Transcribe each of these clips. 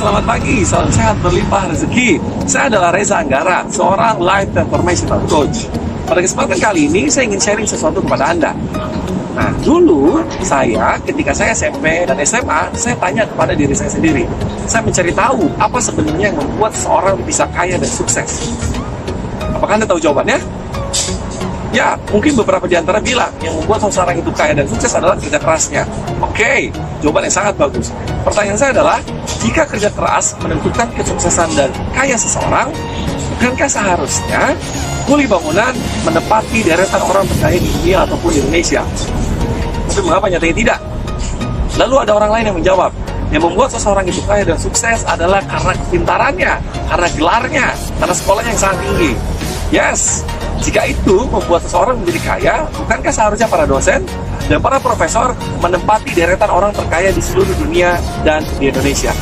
selamat pagi, salam sehat berlimpah rezeki. Saya adalah Reza Anggara, seorang life transformational coach. Pada kesempatan kali ini, saya ingin sharing sesuatu kepada Anda. Nah, dulu ketika saya SMP dan SMA, saya tanya kepada diri saya sendiri. Saya mencari tahu apa sebenarnya yang membuat seorang bisa kaya dan sukses. Apakah Anda tahu jawabannya? Ya, mungkin beberapa di antara bilang yang membuat seseorang itu kaya dan sukses adalah kerja kerasnya. Oke, jawaban yang sangat bagus. Pertanyaan saya adalah, jika kerja keras menentukan kesuksesan dan kaya seseorang, bukankah seharusnya kuli bangunan menepati deretan orang terkaya di dunia ataupun di Indonesia? Tapi mengapa nyatanya tidak? Lalu ada orang lain yang menjawab, yang membuat seseorang itu kaya dan sukses adalah karena kepintarannya, karena gelarnya, karena sekolahnya yang sangat tinggi. Yes, jika itu membuat seseorang menjadi kaya, bukankah seharusnya para dosen dan para profesor menempati deretan orang terkaya di seluruh dunia dan di Indonesia?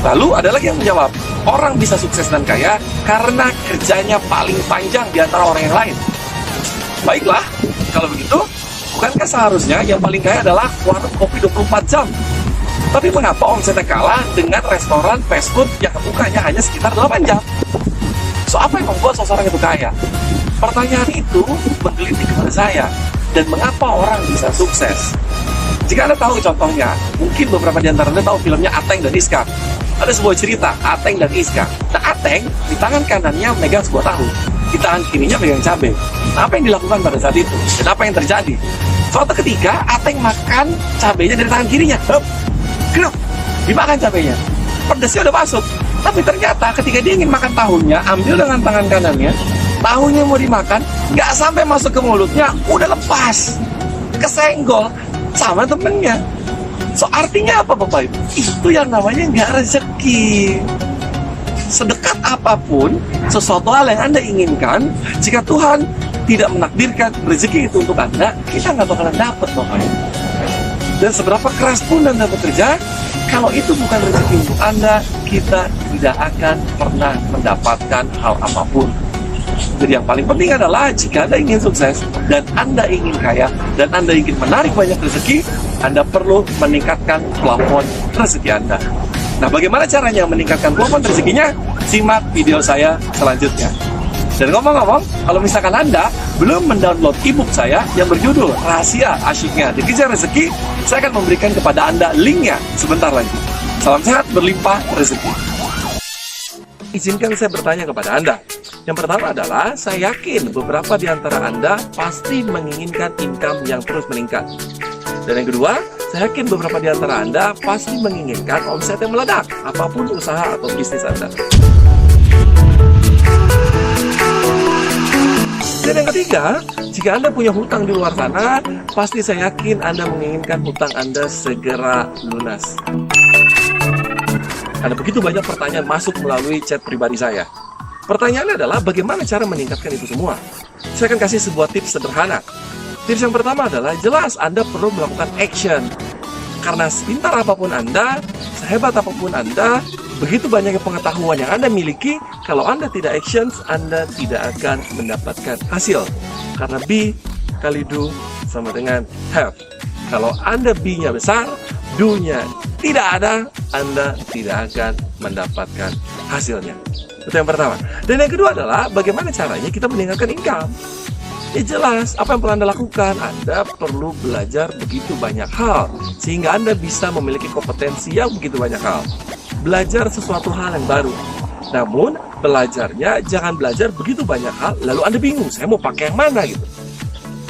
Lalu ada lagi yang menjawab, orang bisa sukses dan kaya karena kerjanya paling panjang di antara orang yang lain. Baiklah, kalau begitu, bukankah seharusnya yang paling kaya adalah warung kopi 24 jam? Tapi mengapa omsetnya kalah dengan restoran fast food yang bukanya hanya sekitar 8 jam? So, apa yang membuat seseorang itu kaya? Pertanyaan itu menggelitik kepada saya. Dan mengapa orang bisa sukses? Jika Anda tahu contohnya, mungkin beberapa di antara Anda tahu filmnya Ateng dan Iska. Ada sebuah cerita, Ateng dan Iska. Nah, Ateng di tangan kanannya megang sebuah tahu, di tangan kirinya megang cabai. Nah, apa yang dilakukan pada saat itu? Dan apa yang terjadi? Suatu ketika, Ateng makan cabainya dari tangan kirinya. Grup, dimakan cabainya. Pedasnya udah masuk. Tapi ternyata ketika dia ingin makan tahunya, ambil dengan tangan kanannya, tahunya mau dimakan, nggak sampai masuk ke mulutnya, udah lepas, kesenggol sama temennya. So, artinya apa Bapak Ibu? Itu yang namanya nggak rezeki. Sedekat apapun sesuatu hal yang Anda inginkan, jika Tuhan tidak menakdirkan rezeki itu untuk Anda, kita nggak bakalan dapat Bapak Ibu. Dan seberapa keras pun Anda bekerja, kalau itu bukan rezeki untuk Anda, kita tidak akan pernah mendapatkan hal apapun. Jadi yang paling penting adalah, jika Anda ingin sukses, dan Anda ingin kaya, dan Anda ingin menarik banyak rezeki, Anda perlu meningkatkan plafon rezeki Anda. Nah, bagaimana caranya meningkatkan plafon rezekinya? Simak video saya selanjutnya. Dan ngomong-ngomong, kalau misalkan Anda belum mendownload ebook saya yang berjudul Rahasia Asyiknya Dikejar Rezeki, saya akan memberikan kepada Anda linknya sebentar lagi. Salam sehat berlimpah rezeki. Izinkan saya bertanya kepada Anda. Yang pertama adalah, saya yakin beberapa di antara Anda pasti menginginkan income yang terus meningkat. Dan yang kedua, saya yakin beberapa di antara Anda pasti menginginkan omset yang meledak, apapun usaha atau bisnis Anda. Dan yang ketiga, jika Anda punya hutang di luar sana, pasti saya yakin Anda menginginkan hutang Anda segera lunas. Ada begitu banyak pertanyaan masuk melalui chat pribadi saya. Pertanyaannya adalah, bagaimana cara meningkatkan itu semua? Saya akan kasih sebuah tips sederhana. Tips yang pertama adalah, jelas Anda perlu melakukan action. Karena sepintar apapun Anda, sehebat apapun Anda, begitu banyak pengetahuan yang Anda miliki, kalau Anda tidak action, Anda tidak akan mendapatkan hasil. Karena B kali do sama dengan have. Kalau Anda B-nya besar, do-nya tidak ada, Anda tidak akan mendapatkan hasilnya. Itu yang pertama. Dan yang kedua adalah, bagaimana caranya kita meningkatkan income? Ya jelas, apa yang perlu Anda lakukan? Anda perlu belajar begitu banyak hal, sehingga Anda bisa memiliki kompetensi yang begitu banyak hal. Belajar sesuatu hal yang baru. Namun, belajarnya jangan belajar begitu banyak hal, lalu Anda bingung, saya mau pakai yang mana gitu.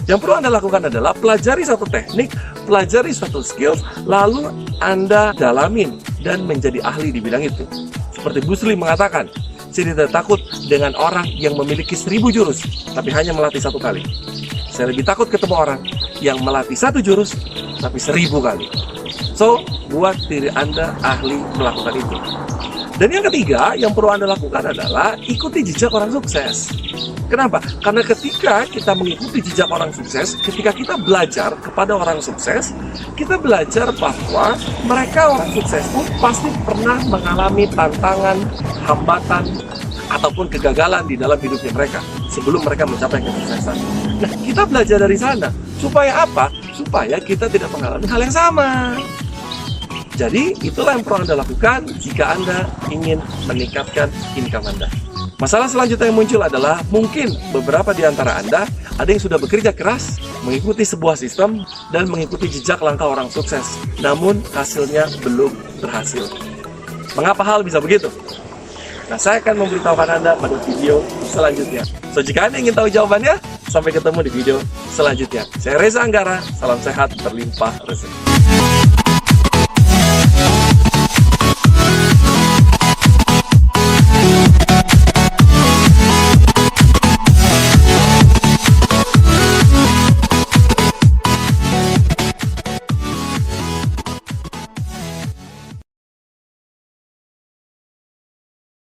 Yang perlu Anda lakukan adalah pelajari satu teknik, pelajari suatu skills, lalu Anda dalamin dan menjadi ahli di bidang itu. Seperti Bruce Lee mengatakan, saya tidak takut dengan orang yang memiliki 1000 jurus, tapi hanya melatih 1 kali. Saya lebih takut ketemu orang yang melatih 1 jurus, tapi 1000 kali. So, buat diri Anda ahli melakukan itu. Dan yang ketiga, yang perlu Anda lakukan adalah ikuti jejak orang sukses. Kenapa? Karena ketika kita mengikuti jejak orang sukses, ketika kita belajar kepada orang sukses, kita belajar bahwa mereka orang sukses pun pasti pernah mengalami tantangan, hambatan, ataupun kegagalan di dalam hidupnya mereka sebelum mereka mencapai kesuksesan. Nah, kita belajar dari sana. Supaya apa? Supaya kita tidak mengalami hal yang sama. Jadi, itulah yang perlu Anda lakukan jika Anda ingin meningkatkan income Anda. Masalah selanjutnya yang muncul adalah mungkin beberapa di antara Anda ada yang sudah bekerja keras, mengikuti sebuah sistem, dan mengikuti jejak langkah orang sukses. Namun, hasilnya belum berhasil. Mengapa hal bisa begitu? Nah, saya akan memberitahukan Anda pada video selanjutnya. So, jika Anda ingin tahu jawabannya, sampai ketemu di video selanjutnya. Saya Reza Anggara, salam sehat, berlimpah rezeki.